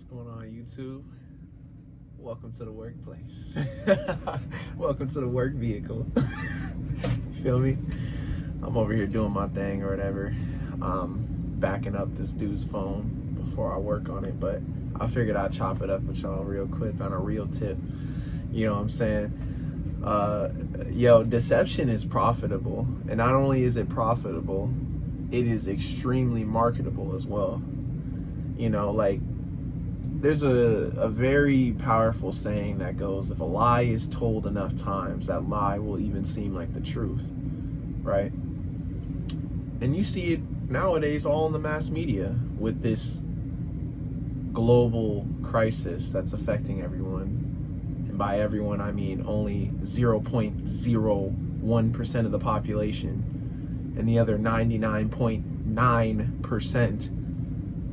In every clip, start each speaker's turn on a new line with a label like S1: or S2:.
S1: Going on YouTube? Welcome to the workplace. Welcome to the work vehicle. You feel me? I'm over here doing my thing or whatever. Backing up this dude's phone before I work on it, but I figured I'd chop it up with y'all real quick on a real tip. You know what I'm saying? Deception is profitable, and not only is it profitable, it is extremely marketable as well. You know, like, there's a very powerful saying that goes, if a lie is told enough times, that lie will even seem like the truth, right? And you see it nowadays all in the mass media with this global crisis that's affecting everyone. And by everyone, I mean only 0.01% of the population, and the other 99.9%,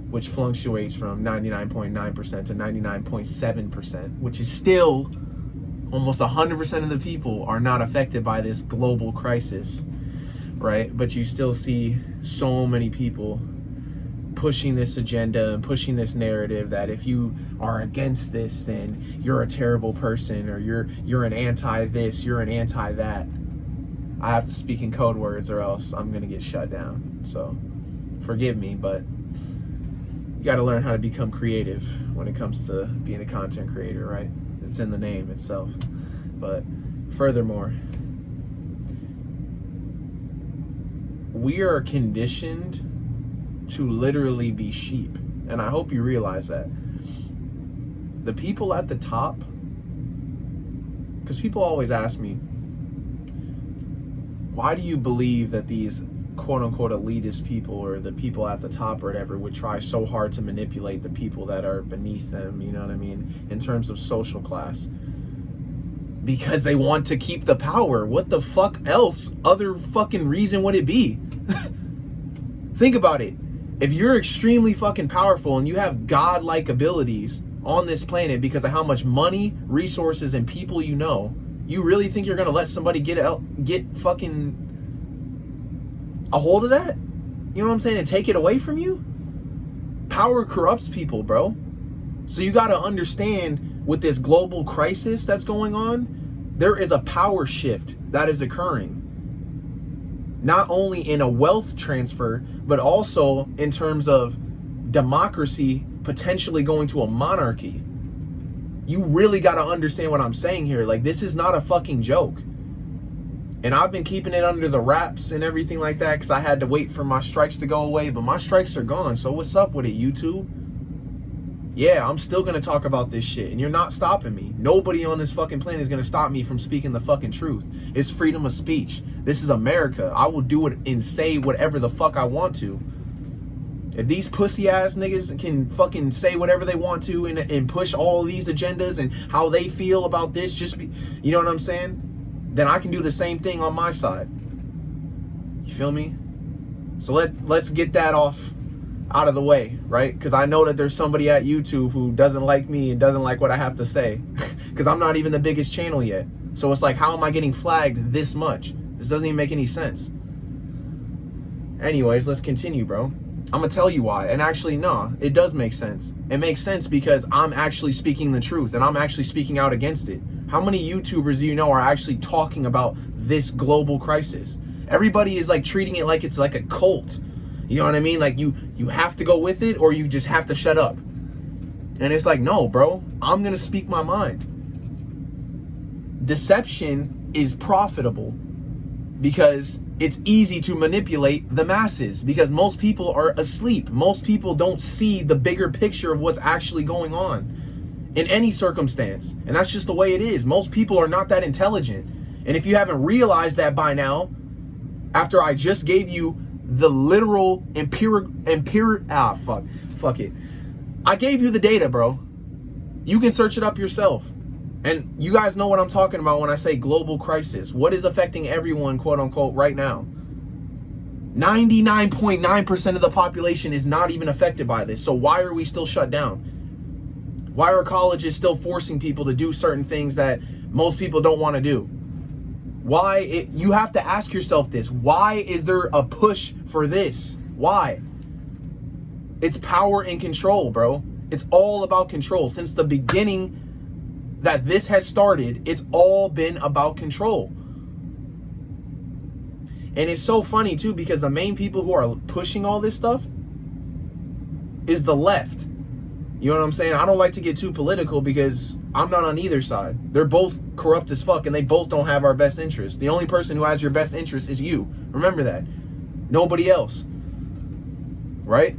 S1: which fluctuates from 99.9% to 99.7%, which is still almost 100% of the people are not affected by this global crisis, right? But you still see so many people pushing this agenda and pushing this narrative that if you are against this, then you're a terrible person, or you're an anti-this, you're an anti-that. I have to speak in code words or else I'm gonna get shut down. So forgive me, but you got to learn how to become creative when it comes to being a content creator, right? It's in the name itself. But furthermore, we are conditioned to literally be sheep. And I hope you realize that. The people at the top, because people always ask me, why do you believe that these quote-unquote elitist people, or the people at the top or whatever, would try so hard to manipulate the people that are beneath them, you know what I mean, in terms of social class? Because they want to keep the power. What the fuck else other fucking reason would it be? Think about it. If you're extremely fucking powerful and you have godlike abilities on this planet because of how much money, resources, and people you know, you really think you're gonna let somebody get fucking a hold of that? You know what I'm saying? And take it away from you? Power corrupts people, bro. So you got to understand, with this global crisis that's going on, there is a power shift that is occurring. Not only in a wealth transfer, but also in terms of democracy potentially going to a monarchy. You really got to understand what I'm saying here. Like, this is not a fucking joke. And I've been keeping it under the wraps and everything like that because I had to wait for my strikes to go away. But my strikes are gone. So what's up with it, YouTube? Yeah, I'm still going to talk about this shit. And you're not stopping me. Nobody on this fucking planet is going to stop me from speaking the fucking truth. It's freedom of speech. This is America. I will do it and say whatever the fuck I want to. If these pussy ass niggas can fucking say whatever they want to and push all these agendas and how they feel about this, you know what I'm saying? Then I can do the same thing on my side. You feel me? So let's get that out of the way, right? Because I know that there's somebody at YouTube who doesn't like me and doesn't like what I have to say. Because I'm not even the biggest channel yet. So it's like, how am I getting flagged this much? This doesn't even make any sense. Anyways, let's continue, bro. I'm going to tell you why. And actually, no, it does make sense. It makes sense because I'm actually speaking the truth and I'm actually speaking out against it. How many YouTubers do you know are actually talking about this global crisis? Everybody is like treating it like it's like a cult. You know what I mean? Like you have to go with it or you just have to shut up. And it's like, no, bro, I'm going to speak my mind. Deception is profitable because it's easy to manipulate the masses because most people are asleep. Most people don't see the bigger picture of what's actually going on in any circumstance. And that's just the way it is. Most people are not that intelligent. And if you haven't realized that by now, after I just gave you the literal fuck it. I gave you the data, bro. You can search it up yourself. And you guys know what I'm talking about when I say global crisis. What is affecting everyone, quote unquote, right now? 99.9% of the population is not even affected by this. So why are we still shut down? Why are colleges still forcing people to do certain things that most people don't want to do? You have to ask yourself this. Why is there a push for this? Why? It's power and control, bro. It's all about control. Since the beginning that this has started, it's all been about control. And it's so funny too, because the main people who are pushing all this stuff is the left. You know what I'm saying? I don't like to get too political because I'm not on either side. They're both corrupt as fuck and they both don't have our best interest. The only person who has your best interest is you. Remember that. Nobody else. Right?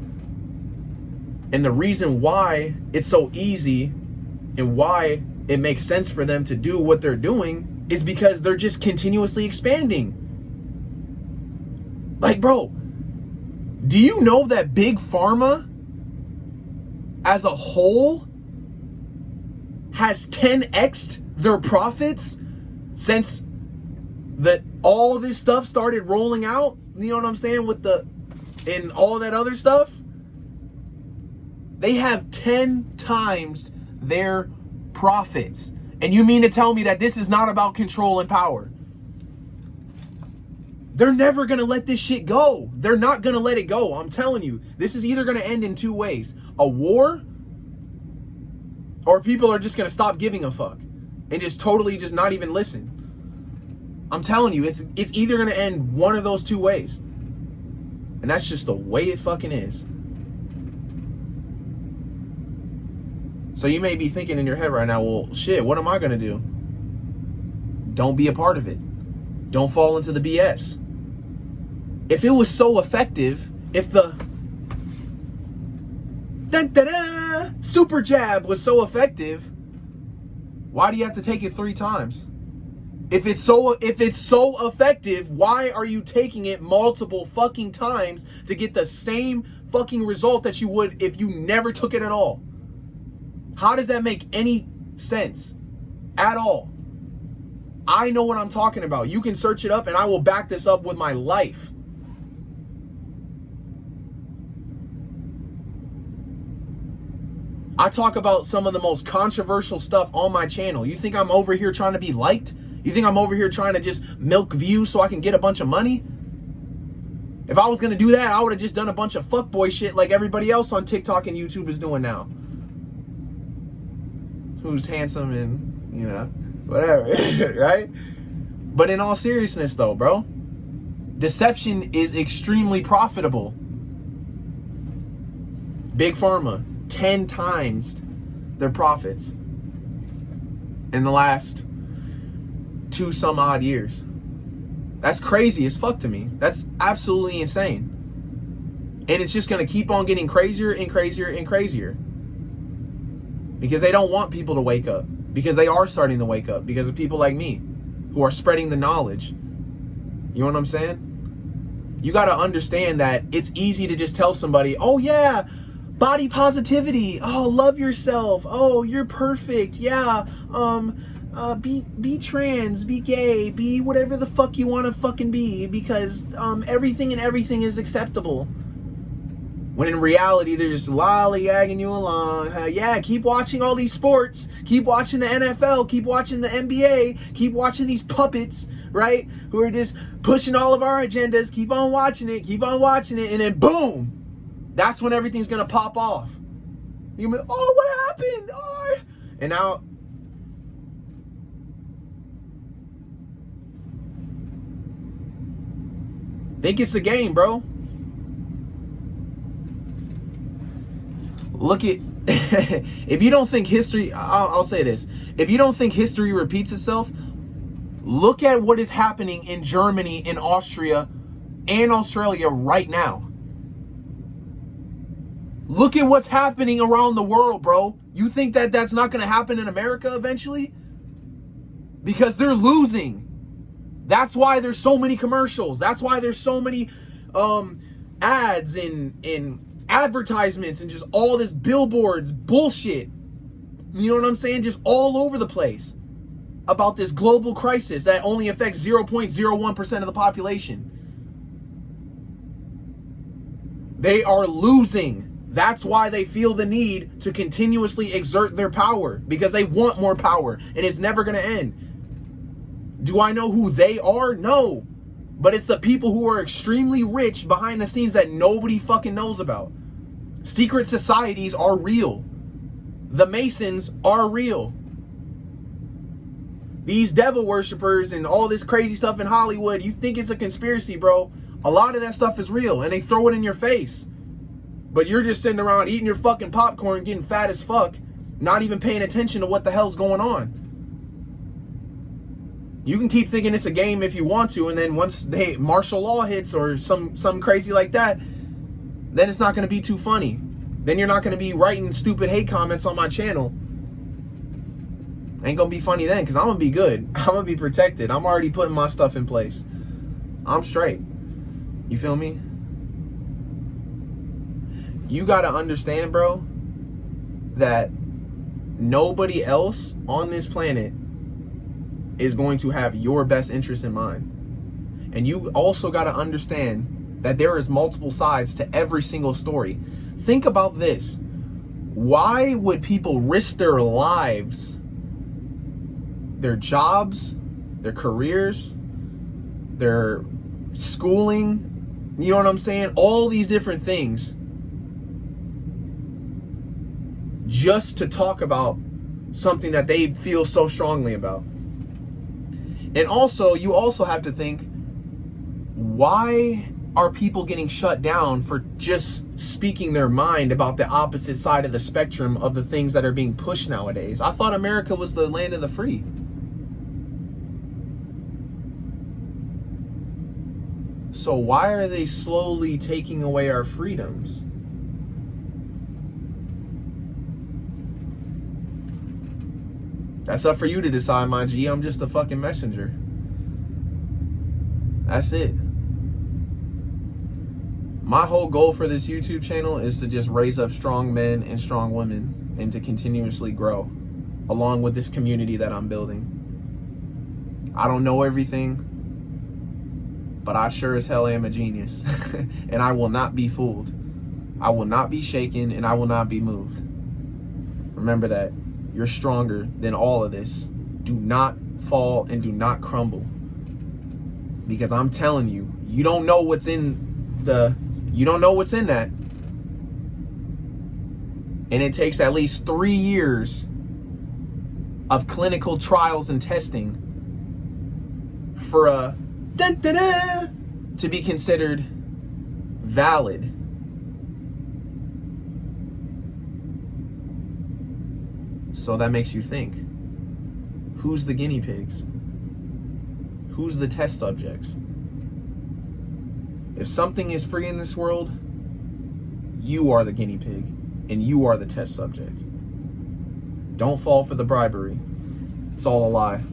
S1: And the reason why it's so easy and why it makes sense for them to do what they're doing is because they're just continuously expanding. Like, bro, do you know that Big Pharma as a whole has 10x'd their profits since that all this stuff started rolling out? You know what I'm saying? And all that other stuff. They have 10 times their profits. And you mean to tell me that this is not about control and power? They're never going to let this shit go. They're not going to let it go. I'm telling you, this is either going to end in two ways. A war, or people are just going to stop giving a fuck and just totally just not even listen. I'm telling you, it's either going to end one of those two ways. And that's just the way it fucking is. So you may be thinking in your head right now, well, shit, what am I going to do? Don't be a part of it. Don't fall into the BS. If it was so effective, if the super jab was so effective, why do you have to take it 3 times? If it's so effective, why are you taking it multiple fucking times to get the same fucking result that you would if you never took it at all? How does that make any sense at all? I know what I'm talking about. You can search it up and I will back this up with my life. I talk about some of the most controversial stuff on my channel. You think I'm over here trying to be liked? You think I'm over here trying to just milk views so I can get a bunch of money? If I was going to do that, I would have just done a bunch of fuckboy shit like everybody else on TikTok and YouTube is doing now. Who's handsome and, you know, whatever, right? But in all seriousness though, bro, deception is extremely profitable. Big Pharma, 10 times their profits in the last 2 some odd years. That's crazy as fuck to me. That's absolutely insane. And it's just going to keep on getting crazier and crazier and crazier. Because they don't want people to wake up. Because they are starting to wake up. Because of people like me who are spreading the knowledge. You know what I'm saying? You got to understand that it's easy to just tell somebody, oh yeah, body positivity. Oh, love yourself. Oh, you're perfect. Yeah. Be trans, be gay, be whatever the fuck you want to fucking be, because everything is acceptable. When in reality, they're just lollygagging you along. Yeah, keep watching all these sports. Keep watching the NFL. Keep watching the NBA. Keep watching these puppets, right? Who are just pushing all of our agendas. Keep on watching it. Keep on watching it. And then boom, that's when everything's going to pop off. You're going to be, oh, what happened? Oh. And now, think it's a game, bro. Look at, if you don't think history, I'll say this. If you don't think history repeats itself, look at what is happening in Germany, in Austria, and Australia right now. Look at what's happening around the world, bro. You think that that's not going to happen in America eventually? Because they're losing. That's why there's so many commercials. That's why there's so many ads and advertisements and just all this billboards bullshit. You know what I'm saying? Just all over the place about this global crisis that only affects 0.01% of the population. They are losing. That's why they feel the need to continuously exert their power, because they want more power and it's never going to end. Do I know who they are? No. But it's the people who are extremely rich behind the scenes that nobody fucking knows about. Secret societies are real. The Masons are real. These devil worshippers and all this crazy stuff in Hollywood, you think it's a conspiracy, bro. A lot of that stuff is real, and they throw it in your face. But you're just sitting around eating your fucking popcorn, getting fat as fuck, not even paying attention to what the hell's going on. You can keep thinking it's a game if you want to, and then once martial law hits or some crazy like that, then it's not going to be too funny. Then you're not going to be writing stupid hate comments on my channel. Ain't going to be funny then, because I'm going to be good. I'm going to be protected. I'm already putting my stuff in place. I'm straight. You feel me? You got to understand, bro, that nobody else on this planet is going to have your best interest in mind. And you also got to understand that there is multiple sides to every single story. Think about this. Why would people risk their lives, their jobs, their careers, their schooling, you know what I'm saying? All these different things just to talk about something that they feel so strongly about. And also, you also have to think, why are people getting shut down for just speaking their mind about the opposite side of the spectrum of the things that are being pushed nowadays? I thought America was the land of the free. So why are they slowly taking away our freedoms? That's up for you to decide, my G. I'm just a fucking messenger. That's it. My whole goal for this YouTube channel is to just raise up strong men and strong women and to continuously grow along with this community that I'm building. I don't know everything, but I sure as hell am a genius. And I will not be fooled. I will not be shaken, and I will not be moved. Remember that. You're stronger than all of this. Do not fall and do not crumble. Because I'm telling you, you don't know what's in that. And it takes at least 3 years of clinical trials and testing for a to be considered valid. So that makes you think, who's the guinea pigs? Who's the test subjects? If something is free in this world, you are the guinea pig and you are the test subject. Don't fall for the bribery. It's all a lie.